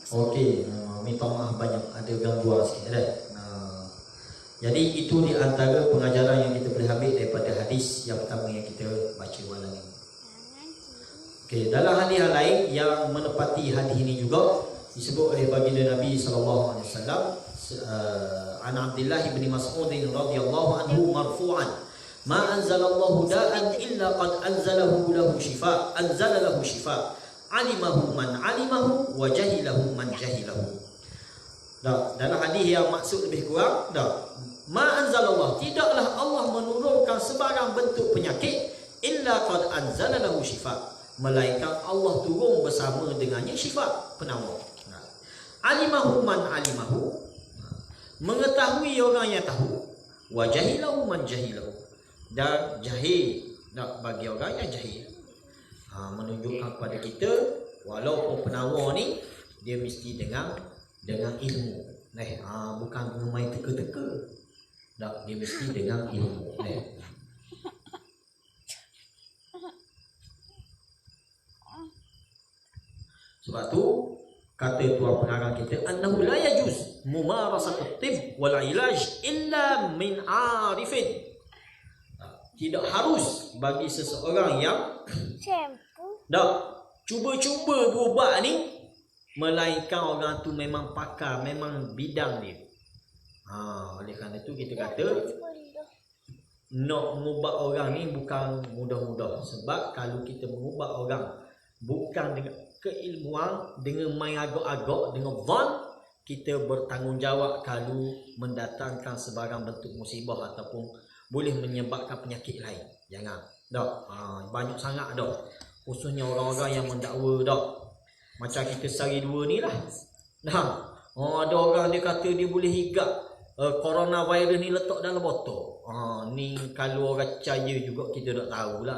Okey, minta maaf banyak ada gangguan sikit dah. Jadi itu di antara pengajaran yang kita boleh ambil daripada hadis yang pertama yang kita baca malam ini. Okey, dalam hadis yang lain yang menepati hadis ini juga disebut oleh baginda Nabi sallallahu alaihi wasallam, an Abdullah bin Mas'ud radhiyallahu anhu marfu'an, ma anzalallahu da'an illa qad anzalahu lahu shifa, anzala lahu shifa, alimahu man alimahu wa jahilahu man jahilahu. Dalam hadis yang maksud lebih kurang, ma anzalallah, tidaklah Allah menurunkan sebarang bentuk penyakit, illa qad anzala lahu shifa, melainkan Allah turun bersama dengannya syifa, penawar. Alimahu man alimahu, mengetahui orang yang tahu, wa jahilahu man jahilahu, dan jahil bagi orang yang jahil. Menunjukkan kepada kita walaupun penawar ni dia mesti dengan ilmu. Bukan dengan main teka-teka. Dia mesti dengan ilmu. Sebab tu kata tuan pengarang kita, annahu la yajuz mumarasatut tib wal ilaj illa min arifin. Tidak harus bagi seseorang yang cuba-cuba berubat ni, melainkan orang tu memang pakar, memang bidang dia. Oleh kerana itu kita kata nak mengubat orang ni bukan mudah-mudah. Sebab kalau kita mengubat orang bukan dengan keilmuan, dengan main agak-agak, dengan zon, kita bertanggungjawab kalau mendatangkan sebarang bentuk musibah ataupun boleh menyebabkan penyakit lain. Jangan. Banyak sangat khususnya orang-orang yang mendakwa macam kita sehari dua ni lah. Ada orang dia kata dia boleh higap coronavirus ni letak dalam botol. Ni kalau orang percaya juga kita tak tahulah.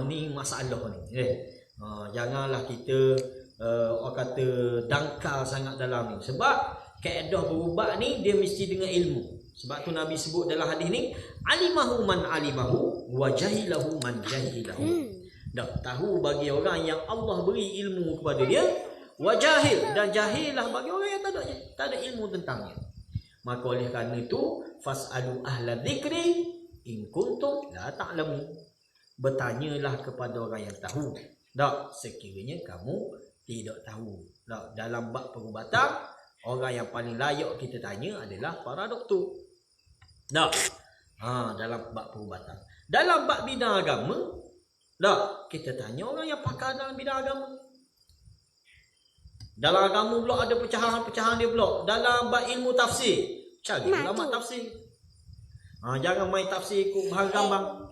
Ni masalah ni. Janganlah kita orang kata dangkal sangat dalam ni. Sebab kaedah berubat ni dia mesti dengan ilmu. Sebab tu Nabi sebut dalam hadis ni, alimahu man alimahu wa jahilahu man jahilahu. Tahu bagi orang yang Allah beri ilmu kepada dia, wa jahil, dan jahillah bagi orang yang tak ada ilmu tentangnya. Maka oleh kerana itu, fas'alu ahla dzikri in kuntum la ta'lamun. Bertanyalah kepada orang yang tahu. Sekiranya kamu tidak tahu. Dalam bab perubatan, orang yang paling layak kita tanya adalah para doktor. Dalam bab perubatan. Dalam bab bidang agama, kita tanya orang yang pakar dalam bidang agama. Dalam agama pula ada pecahan-pecahan dia pula. Dalam bab ilmu tafsir, cari ulama tafsir. Jangan main tafsir ikut bahan gambang.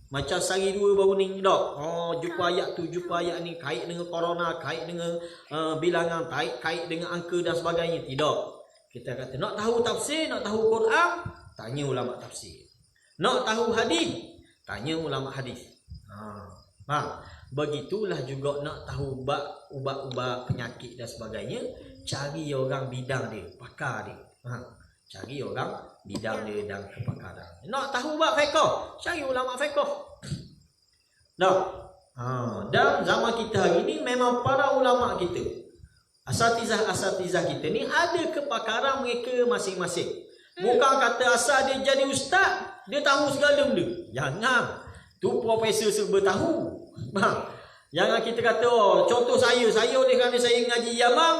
Macam sehari dua baru ni jumpa ayat tu, jumpa ayat ni kait dengan corona, kait dengan bilangan, kait dengan angka dan sebagainya. Tidak. Kita kata nak tahu tafsir, nak tahu Quran, tanya ulama tafsir. Nak tahu hadis, tanya ulama hadis. Begitulah juga nak tahu ubat-ubat penyakit dan sebagainya, cari orang bidang dia, pakar dia. Cari orang bidang dia dan kepakaran. Nak tahu ubat fiqh, cari ulama fiqh. Dan zaman kita hari ni memang para ulama kita, asatizah kita ni ada kepakaran mereka masing-masing. Bukan kata asal dia jadi ustaz, dia tahu segala benda. Jangan. Tu profesor serba tahu. Jangan kita kata contoh saya oleh kerana saya ngaji Yaman,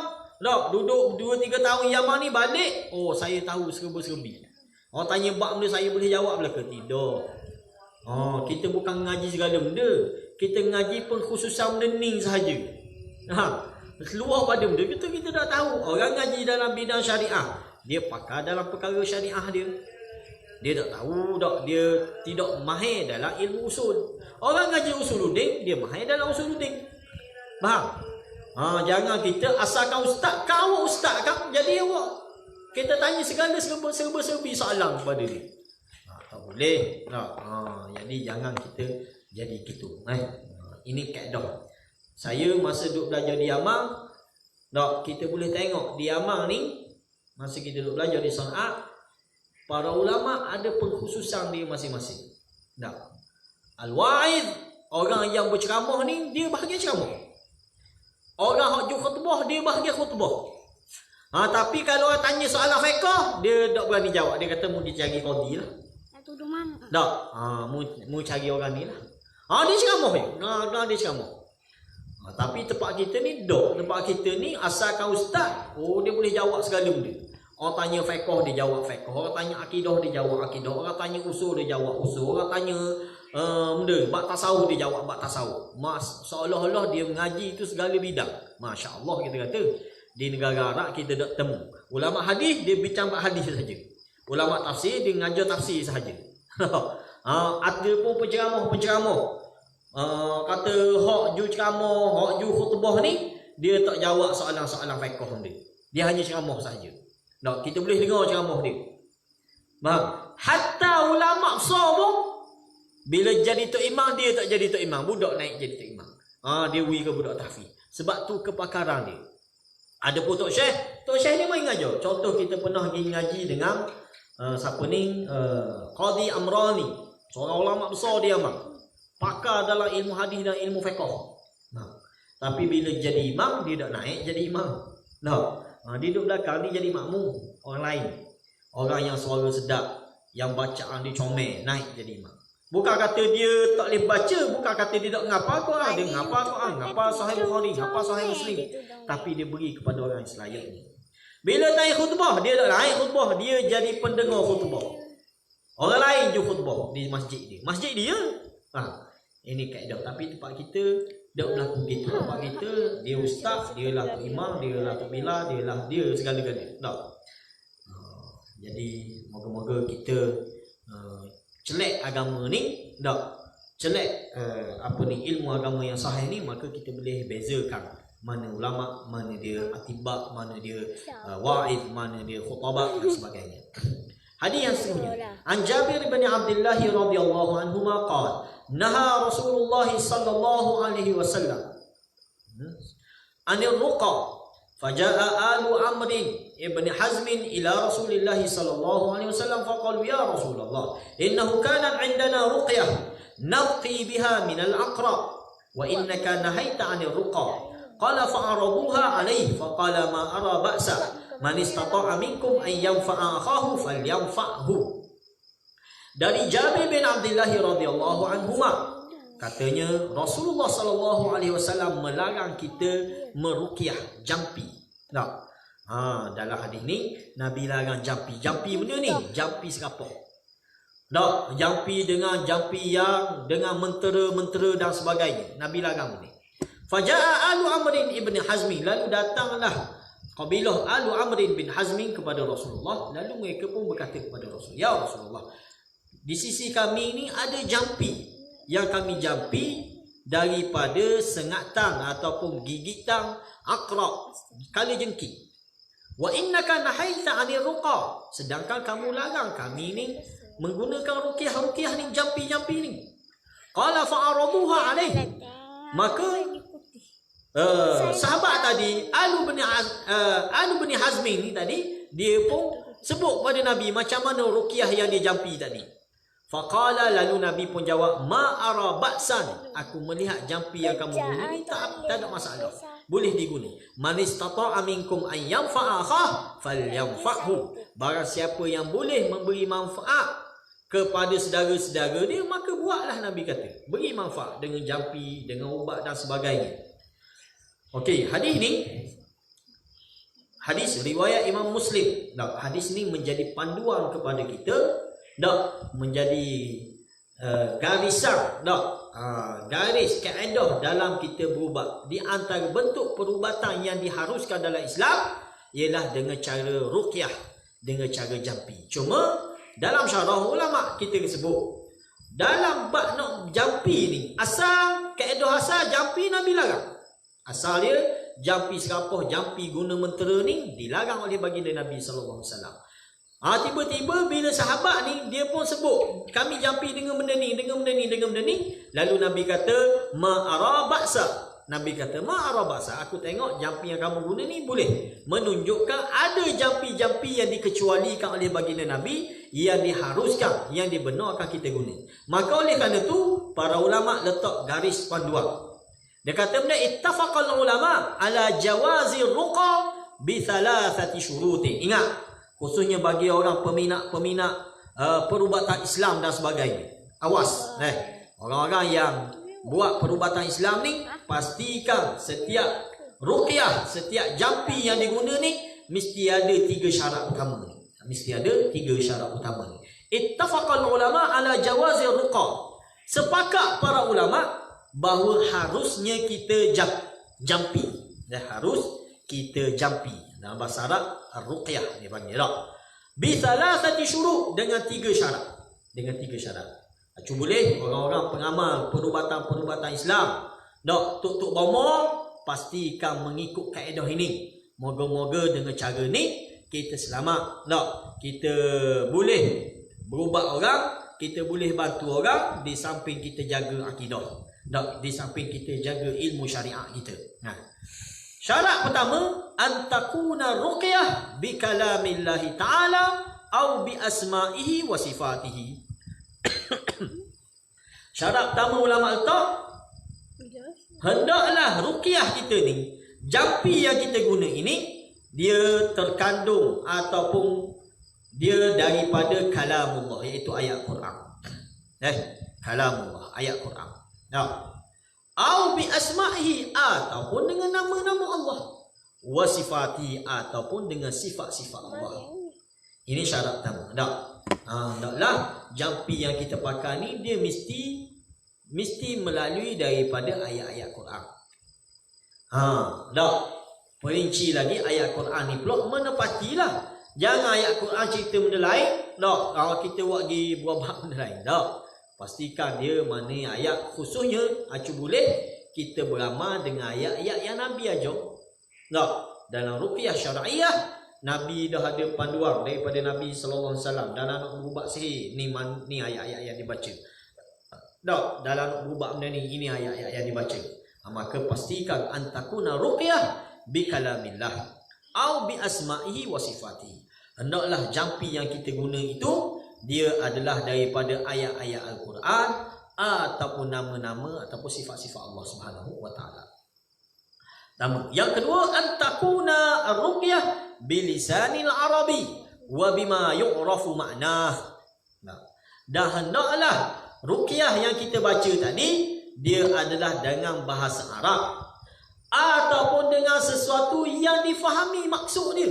duduk 2-3 tahun Yaman ni balik, saya tahu serba-serbi. Orang tanya bab benda saya boleh jawab belaka? Tidak. Kita bukan ngaji segala benda. Kita ngaji pengkhususan benda ni sahaja. Seluar pada benda kita dah tahu. Orang ngaji dalam bidang syariah, dia pakar dalam perkara syariah dia. Dia tak tahu dia tidak mahir dalam ilmu usul. Orang ngaji usuluddin, dia mahir dalam usuluddin. Faham? Jangan kita asalkan ustaz, kau ustaz kan, jadi awak kita tanya segala serba-serbi soalan kepada dia. Tak boleh. Jadi jangan kita jadi gitu. Ini kaedah. Saya masa duduk belajar di Amang, kita boleh tengok di Amang ni, masa kita duduk belajar di San'at, para ulama ada pengkhususan dia masing-masing. Al-wa'id, orang yang berceramah ni, dia bahagian ceramah. Orang hak ju khutbah dia bahagia khutbah. Tapi kalau orang tanya soalan fiqh, dia tak berani jawab. Dia kata mu dicari qadi lah. Tuduh mam. Tak. Mu cari orang ni lah. Dia ceramah je. Dia ceramah. Tapi tempat kita ni dok. Tempat kita ni asalkan ustaz, dia boleh jawab segala benda. Orang tanya fiqh dia jawab fiqh. Orang tanya akidah dia jawab akidah. Orang tanya usul dia jawab usul. Orang tanya benda bab tasawuf dia jawab bab tasawuf. Seolah-olah dia mengaji itu segala bidang. Masya-Allah kita kata. Di negara Arab kita tak temu. Ulama hadis dia bincang bab hadis saja. Ulama tafsir dia mengajar tafsir sahaja. Ada pun penceramah. Kata hak ju ceramah, hak ju khutbah ni dia tak jawab soalan-soalan fiqh dia. Dia hanya ceramah saja. Tak, kita boleh dengar ceramah dia. Faham? Hatta ulama besar pun bila jadi tok imam dia tak jadi tok imam, budak naik jadi tok imam. Dia wui ke budak tahfiz. Sebab tu kepakaran dia. Ada pun tok syekh ni main ngajar. Contoh kita pernah pergi ngaji dengan siapa ni Qadi Amrani, seorang ulama besar dia pakar dalam ilmu hadis dan ilmu fiqh. Tapi bila jadi imam dia tak naik jadi imam. Dia duduk belakang dia jadi makmum orang lain. Orang yang suara sedap, yang bacaan dia comel, naik jadi imam. Bukan kata dia tak boleh baca, bukan kata dia tak ngapal Quran, dia ngapal Quran, ngapal Sahih Bukhari, ngapal Sahih Muslim. Tapi dia beri kepada orang yang selayaknya. Bila naik khutbah, dia tak naik khutbah, dia jadi pendengar khutbah. Orang lain je khutbah di masjid dia. Masjid dia. Ini kaedah. Tapi tempat kita tak berlaku gitu. Tempat kita, dia ustaz, dia lah imam, dia lah bila, dia lah dia segala-galanya. Tak. Jadi moga-moga kita celek agama ni, tak. Celek ilmu agama yang sahih ni, maka kita boleh bezakan mana ulama, mana dia atibak, mana dia wa'id, mana dia khutabah dan sebagainya. Hadis yang seterusnya. An Jabir bin Abdullah radhiyallahu anhu qala naha Rasulullah sallallahu alaihi wasallam anil ruqa faja'a alu Amr ibn Hazm ila Rasulillah sallallahu alaihi wasallam faqalu ya Rasulullah innahu kana 'indana ruqyah naqi biha min al-aqra wa innaka nahaita 'anil ruqa qala fa'araduha alayhi faqala ma ara ba'sa man istata'a minkum an yanfa'a akhahu falyanfa'hu. Dari Jabir bin Abdullah radhiyallahu anhu katanya Rasulullah sallallahu alaihi wasallam melarang kita meruqyah jampi. Tak. Dalam hadis ni Nabi larang jampi. Jampi benda ni, jampi serapah. Tak, jampi yang dengan mentera-mentera dan sebagainya. Nabi larang ni. Faja'a alu Amr ibn Hazm, lalu datanglah kabilah alu Amr bin Hazm kepada Rasulullah, lalu mereka pun berkata kepada Rasulullah, ya Rasulullah, di sisi kami ni ada jampi yang kami jampi daripada sengatan ataupun gigitan aqra, kalajengking. Wa innaka nahaita 'anil ruqa, sedangkan kamu larang kami ni menggunakan ruqyah ni, jampi-jampi ni. Qala fa'araduha alaih, maka sahabat tadi Alu bin Hazm ni tadi dia pun sebut pada Nabi macam mana ruqyah yang dia jampi tadi. Faqala, lalu Nabi pun jawab, ma ara ba'san, aku melihat jampi yang kamu guna ni tak ada masalah, boleh diguna. Man istata'a minkum an yanfa'a akhah falyanfa'hu, barang siapa yang boleh memberi manfaat kepada saudara-saudara dia, maka buatlah. Nabi kata beri manfaat dengan jampi, dengan ubat dan sebagainya. Okey, hadis ni hadis riwayat Imam Muslim. Hadis ni menjadi panduan kepada kita, menjadi garisan, garis kaedah dalam kita berubat. Di antara bentuk perubatan yang diharuskan dalam Islam ialah dengan cara ruqyah, dengan cara jampi. Cuma dalam syarah ulama kita sebut dalam bab nak jampi ni, asal kaedah asal jampi Nabi larang. Asal dia jampi serapah, jampi guna mentera ni dilarang oleh baginda Nabi sallallahu alaihi wasallam. Tiba-tiba bila sahabat ni dia pun sebut kami jampi dengan benda ni, dengan benda ni, dengan benda ni, lalu Nabi kata ma ara ba'sa. Nabi kata ma ara ba'sa, aku tengok jampi yang kamu guna ni boleh, menunjukkan ada jampi-jampi yang dikecualikan oleh baginda Nabi, yang diharuskan, yang dibenarkan kita guna. Maka oleh kerana tu para ulama letak garis panduan. Dia kata benda ittafaqal ulama ala jawazi ruqa bi thalathati syurutin. Ingat, khususnya bagi orang peminat perubatan Islam dan sebagainya. Awas, orang-orang yang buat perubatan Islam ni, pastikan setiap ruqyah, setiap jampi yang diguna ni mesti ada 3 syarat utama ni. Mesti ada 3 syarat utama ni. Ittafaqal ulama ala jawazi ruqa. Sepakat para ulama bahawa harusnya kita jampi. Harus kita jampi. Dalam bahasa Arab ar-ruqyah dia panggil tak. Bi thalathati syurut, dengan 3 syarat. Dengan 3 syarat. Cuma boleh orang-orang pengamal perubatan Islam nak tok bomo pastikan mengikut kaedah ini. Moga-moga dengan cara ni kita selamat. Tak, kita boleh berubat orang, kita boleh bantu orang di samping kita jaga akidah. Tak, di samping kita jaga ilmu syariat kita. Syarat pertama, antakuna ruqyah bi kalamillahi ta'ala au bi asma'ihi wa sifatihi. Syarat pertama ulama letak, hendaklah ruqyah kita ni, jampi yang kita guna ini, dia terkandung ataupun dia daripada kalamullah, iaitu ayat Quran. Kalamullah, ayat Quran. Au bi asma'ihi, ataupun dengan nama-nama Allah, wa sifati, ataupun dengan sifat-sifat Allah. Ini syarat pertama. Taklah jampi yang kita pakai ni dia mesti melalui daripada ayat-ayat Quran. Perinci lagi ayat Quran ni pula menepatilah. Jangan ayat Quran cerita benda lain. Kalau kita buat pergi buat benda lain. Pastikan dia mana ayat khususnya. Boleh kita beramal dengan ayat-ayat yang Nabi ajar. Dalam ruqyah syar'iyah, Nabi dah ada panduan daripada Nabi sallallahu alaihi wasallam. Dalam nak berubat sihir ni ayat-ayat yang dibaca. Dalam nak berubat benda ni, ini ayat-ayat yang dibaca. Maka pastikan antakuna ruqyah bi kalamillah au bi asma'ihi wa sifatihi. Hendaklah jampi yang kita guna itu dia adalah daripada ayat-ayat Al-Quran ataupun nama-nama ataupun sifat-sifat Allah Subhanahu wa taala. Yang kedua, antakuna ar-ruqyah bilisanil arabi wa bima yu'rafu ma'nah. Dan hendaklah ruqyah yang kita baca tadi dia adalah dengan bahasa Arab ataupun dengan sesuatu yang difahami maksud dia.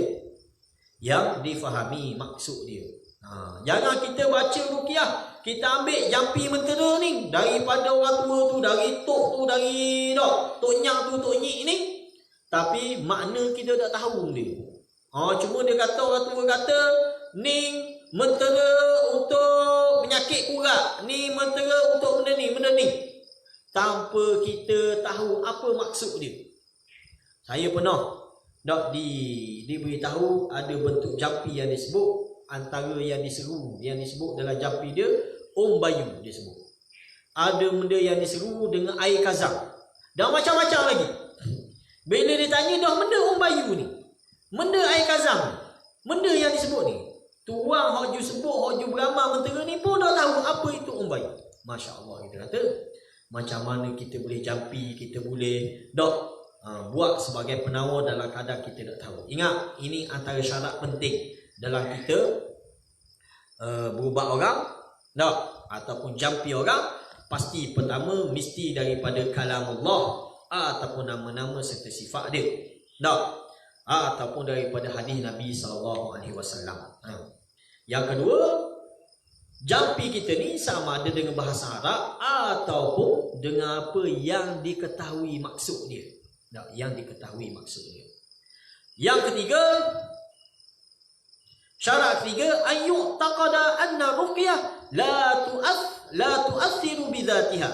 Jangan kita baca ruqyah, kita ambil jampi mentera ni daripada orang tua tu, dari tok tu, dari tok nyang tu, tok nyik ni, tapi makna kita tak tahu dia. Cuma dia kata, orang tua kata ni mentera untuk penyakit kurat, ni mentera untuk benda ni, tanpa kita tahu apa maksud dia. Saya pernah diberitahu ada bentuk jampi yang disebut, antara yang disebut dalam jampi dia bayu dia sebut. Ada benda yang diseru dengan air kazam dan macam-macam lagi. Bila ditanya dah benda bayu ni, benda air kazam, benda yang disebut ni, tuang hoju sebut, hoju beramal mentera ni pun dah tahu apa itu bayu. Masya Allah, kita kata macam mana kita boleh jampi, kita boleh buat sebagai penawar dalam keadaan kita tak tahu. Ingat, ini antara syarat penting dalam kita berubat orang ataupun jampi orang. Pasti pertama mesti daripada kalamullah ataupun nama-nama serta sifat dia, ataupun daripada hadis Nabi SAW. Yang kedua, jampi kita ni sama ada dengan bahasa Arab ataupun dengan apa yang diketahui maksud dia. Yang ketiga, syarat ketiga, ayyuk taqada anna ruqyah la tu'athiru bidhatiha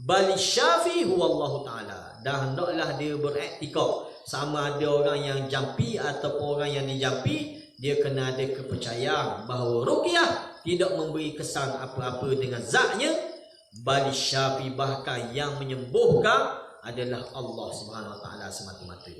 bal syafi huwa Allah Ta'ala. Dan hendaklah dia berektikad, sama ada orang yang jampi ataupun orang yang dijampi, dia kena ada kepercayaan bahawa ruqyah tidak memberi kesan apa-apa dengan zatnya. Bal syafi, bahkan yang menyembuhkan adalah Allah Subhanahu Wa Ta'ala semata-mata.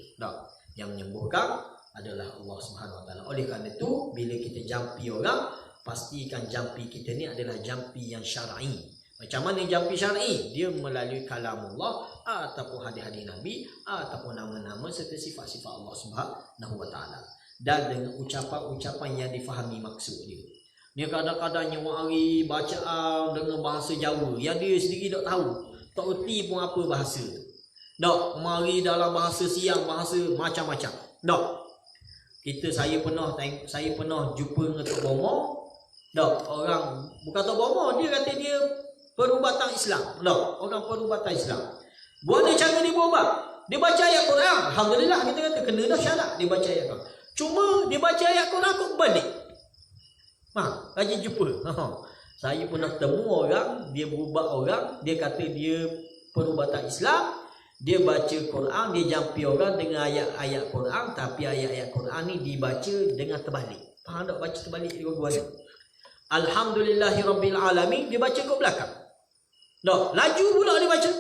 Yang menyembuhkan adalah Allah Subhanahu Wa Ta'ala. Oleh kerana itu, bila kita jampi orang, pastikan jampi kita ni adalah jampi yang syar'i. Macam mana jampi syar'i? Dia melalui kalamullah ataupun hadis-hadis Nabi ataupun nama-nama serta sifat-sifat Allah Subhanahu wa taala. Dan dengan ucapan-ucapan yang difahami maksud dia. Ni kadang-kadang nyawa hari bacaan dengan bahasa Jawa yang dia sendiri tak tahu. Tak erti pun apa bahasa tu. Tak, mari dalam bahasa siang, bahasa macam-macam. Tak. Saya pernah jumpa dengan Tok Bomo. Tak, orang bukan Tok Bomo, dia kata dia perubatan Islam. Tak, orang perubatan Islam. Buat cara dia berubat. Dia baca ayat Quran. Alhamdulillah kita kata kena dah syarat dia baca ayat Quran. Cuma dia baca ayat Quran kok balik. Rajin jumpa. Saya pernah temu orang, dia berubah orang, dia kata dia perubatan Islam, dia baca Quran, dia jampi orang dengan ayat-ayat Quran, tapi ayat-ayat Quran ni dibaca dengan terbalik. Faham tak baca terbalik dia gua ni? Alhamdulillahirabbil alamin, dia baca kat belakang. Tak, laju pula dia baca.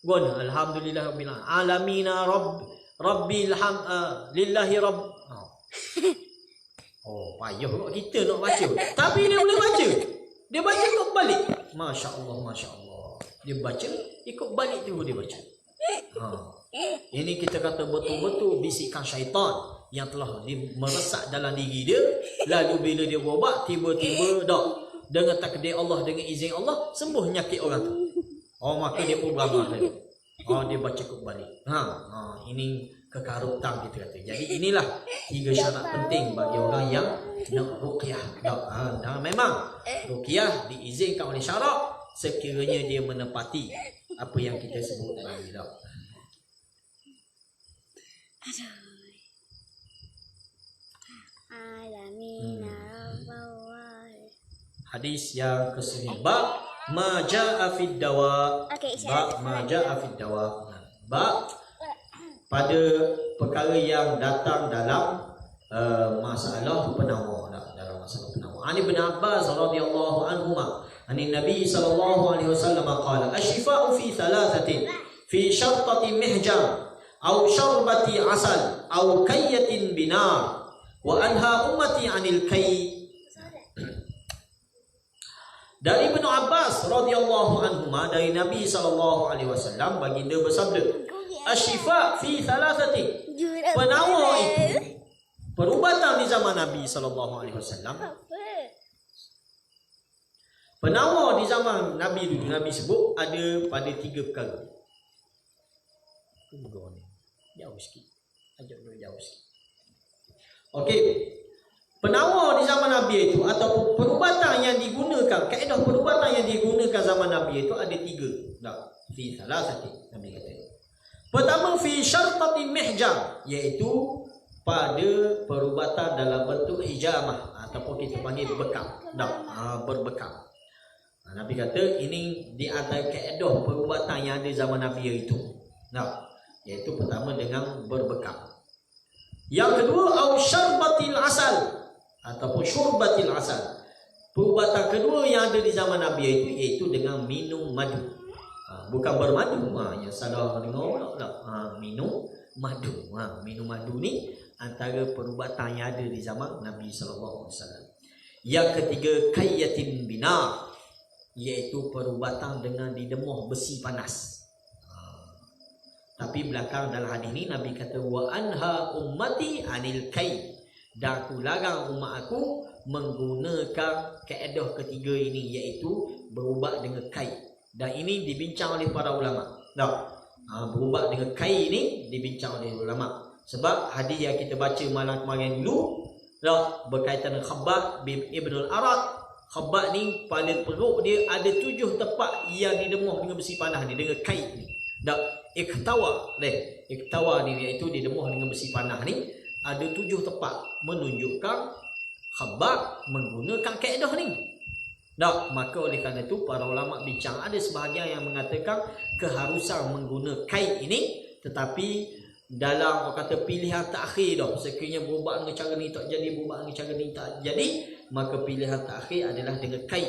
Gua ni alhamdulillahirabbil alamin rabbil lillahi rabb. Payah kat kita nak baca. Tapi dia boleh baca. Dia baca ikut balik. Masya Allah. Dia baca ikut balik tu dia baca. Ini kita kata betul-betul bisikan syaitan yang telah meresap dalam diri dia. Lalu bila dia berubat, tiba-tiba dengan takdir Allah, dengan izin Allah, sembuh nyakit orang tu. Maka dia ubah dia. Dia baca ikut balik. Ini kekarutan kita kata. Jadi inilah 3 syarat penting bagi orang yang nak ruqyah. Dan memang ruqyah diizinkan oleh syarak sekiranya dia menepati apa yang kita sebut tadi. Hadis yang ke-9, bab ma jaa fid dawa. Bab ma jaa fid dawa. Bab pada perkara yang datang dalam masalah penawar. Dalam masalah penawar. Ani bin Abbas radhiyallahu anhuma ani Nabi sallallahu alaihi wasallam qala asyifa'u fi thalathatin fi syartati mihjam aw syarbati asal aw kayyatin binar wa anha ummati anil kay. Dari Ibnu Abbas radhiyallahu anhuma dari Nabi sallallahu alaihi wasallam baginda bersabda, asyifa fi thalathati. Penawar itu perubatan di zaman Nabi sallallahu alaihi wasallam. Penawar di zaman Nabi dulu, Nabi sebut ada pada 3 perkara. Jauh sikit. Ajak dulu jauh sikit. Okey. Penawar di zaman Nabi itu ataupun perubatan yang digunakan, kaedah perubatan yang digunakan zaman Nabi itu ada 3. Fi thalathati Nabi kata. Pertama fi syartati mihjam, iaitu pada perubatan dalam bentuk hijamah ataupun kita panggil bekam. Berbekam. Nabi kata ini di antara kaedah perubatan yang ada zaman Nabi itu. Iaitu pertama dengan berbekam. Yang kedua au syarbatil asal ataupun syurbatil asal. Perubatan kedua yang ada di zaman Nabi itu iaitu dengan minum madu. Bukan bermadu. Yang salah dengar minum madu. Minum madu ni antara perubatan yang ada di zaman Nabi sallallahu alaihi wasallam. Yang ketiga kayyatin bina, iaitu perubatan dengan didemuh besi panas. Tapi belakang dalam hadis ni Nabi kata wa anha ummati anil kay. Dan aku larang umat aku menggunakan kaedah ketiga ini, iaitu berubat dengan kai. Dan ini dibincang oleh para ulama. Berubat dengan kai ini dibincang oleh ulama. Sebab hadis yang kita baca malam kemarin dulu berkaitan dengan Khabbab bin Ibn al-Arad. Khabbab ni pada perut dia ada 7 tempat yang didemuh dengan besi panas ni, dengan kai ni. Iktawa ni iaitu didemuh dengan besi panas ni. Ada 7 tempat menunjukkan Khabbab menggunakan kaedah ni. Maka oleh kerana itu para ulama bincang, ada sebahagian yang mengatakan keharusan menggunakan kai ini, tetapi dalam orang kata pilihan takhir sekiranya berubat dengan cara ni tak jadi, berubat dengan cara ni tak jadi, maka pilihan takhir adalah dengan kai.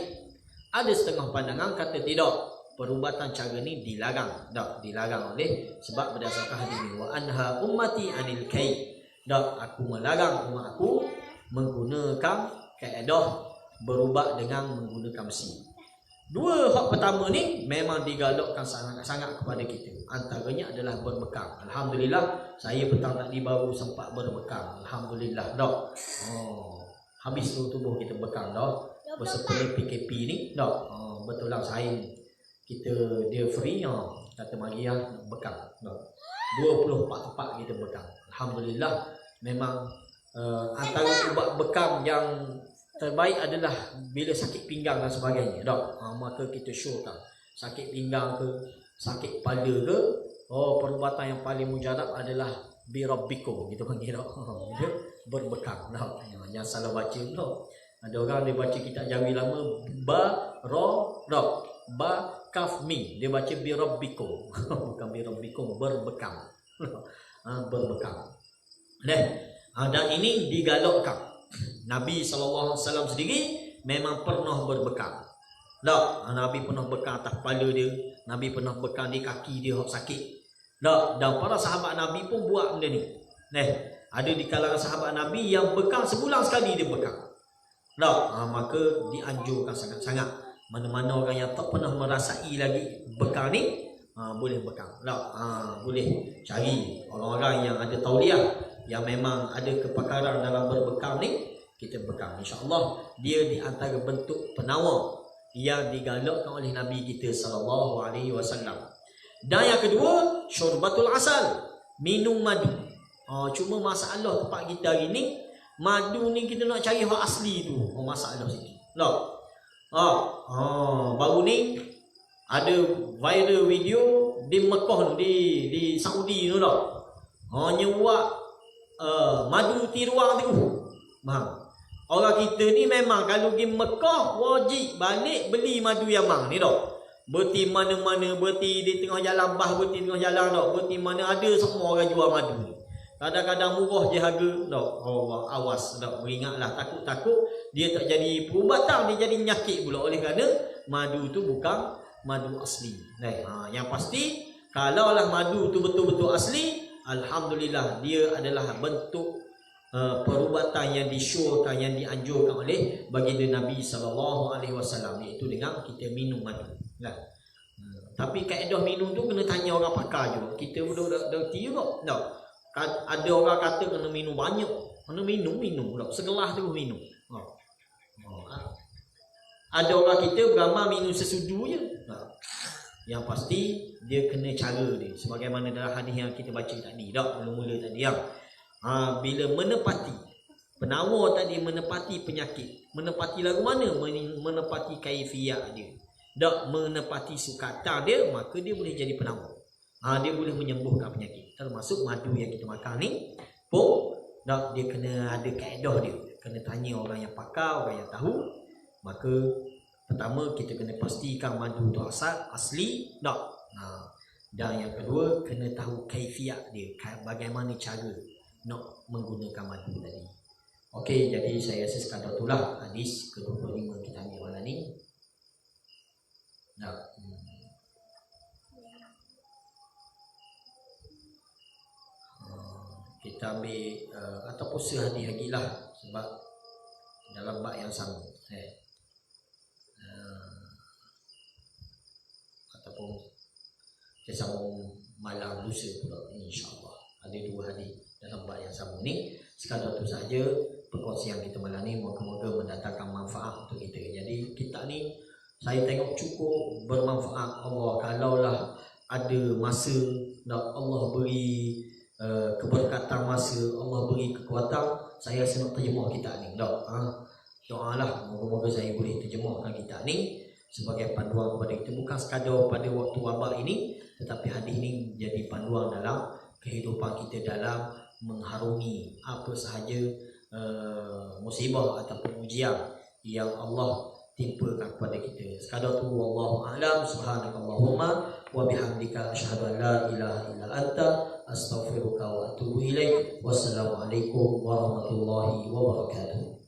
Ada setengah pandangan kata tidak, perubatan cara ni dilarang. Dilarang oleh sebab berdasarkan hadis ni wa anha ummati anil kai. Aku melarang umat aku menggunakan kaedah berubat dengan menggunakan besi. Dua hak pertama ni memang digalakkan sangat-sangat kepada kita. Antaranya adalah berbekam. Alhamdulillah, saya petang tadi baru sempat berbekam. Alhamdulillah dah. Habis tu tubuh kita bekam dah. Bersepuluh PKP ni dah. Betul lah saya kita dia free kata mari bekam dah. 24 tempat kita bekam. Alhamdulillah, memang antara ubat bekam yang terbaik adalah bila sakit pinggang dan sebagainya. Maka kita syorkan sakit pinggang ke, sakit kepala ke, perubatan yang paling mujarab adalah birabbikum, kita panggil berbekam. Jangan salah baca pula. Ada orang dia baca kitab Jawi lama ba kaf mim, dia baca birabbikum. Bukan birabbikum, berbekam. Berbekam. Dan ini digalakkan. Nabi SAW sendiri memang pernah berbekam. Nabi pernah bekam atas kepala dia, Nabi pernah bekam di kaki dia sakit. Dan para sahabat Nabi pun buat benda ni. Ada di kalangan sahabat Nabi yang bekam sebulan sekali dia bekam. Maka dianjurkan sangat-sangat. Mana-mana orang yang tak pernah merasai lagi bekam ni, boleh bekam. Boleh cari orang-orang yang ada tauliah, yang memang ada kepakaran dalam berbekam ni, kita bekam. InsyaAllah dia di antara bentuk penawar yang digalakkan oleh Nabi kita SAW. Dan yang kedua, syurbatul asal, minum madu. Cuma masalah tempat kita hari ni, madu ni kita nak cari hak asli tu. Masalah sikit. Baru ni ada viral video di Mekah tu, di Saudi tu nyewak madu tiruang tu. Orang kita ni memang kalau pergi Mekah wajib balik beli madu Yaman ni Berti mana-mana, berti di tengah jalan bah, berti tengah jalan berti mana ada semua orang jual madu ni. Kadang-kadang murah je harga awas beringatlah, takut-takut dia tak jadi perubatan, dia jadi nyakit pula, oleh kerana madu tu bukan madu asli. Yang pasti kalaulah madu tu betul-betul asli, alhamdulillah dia adalah bentuk perubatan yang disyorkan, yang dianjurkan oleh baginda Nabi SAW, iaitu dengan kita minum madu. Tapi kaedah minum tu kena tanya orang pakar juga. Kita budak-budak reti juga. Ada orang kata kena minum banyak, kena minum segelas tu minum. Ada orang kita beramal minum sesudu je. Yang pasti dia kena cara dia, sebagaimana dalam hadis yang kita baca tadi mula-mula tadi bila menepati penawar tadi, menepati penyakit, menepati lagu mana, menepati kaifiyah dia, menepati sukatan dia, maka dia boleh jadi penawar. Dia boleh menyembuhkan penyakit, termasuk madu yang kita makan ni pun dia kena ada kaedah dia, kena tanya orang yang pakar, orang yang tahu. Maka pertama kita kena pastikan madu tu asli dan yang kedua kena tahu kaifiyah dia, bagaimana cara nak menggunakan madu tadi. Okey, jadi saya rasa sekadar itulah hadis ke-25 kita ambil malam ni. Kita ambil ataupun sehari-hari lah, sebab dalam bab yang sama. Ataupun kita sambung malam lusa pula, insyaAllah. Ada dua hari dalam bab yang sama ni. Sekadar tu saja perkongsian kita malam ni, moga-moga mendatangkan manfaat untuk kita. Jadi kita ni saya tengok cukup bermanfaat. Allah kalaulah ada masa Allah beri keberkatan masa, Allah beri kekuatan, saya rasa nak terjemah kita ni. Doalah moga-moga saya boleh terjemahkan kita ni sebagai panduan kepada kita, bukan sekadar pada waktu wabak ini, tetapi hadis ini jadi panduan dalam kehidupan kita, dalam mengharungi apa sahaja musibah ataupun ujian yang Allah timpakan kepada kita. Sekadar tu, wallahu a'lam. Subhanakallahumma wa bihamdika asyhadu an la ilaha illa anta astaghfiruka wa atubu ilaik. Wassalamualaikum warahmatullahi wabarakatuh.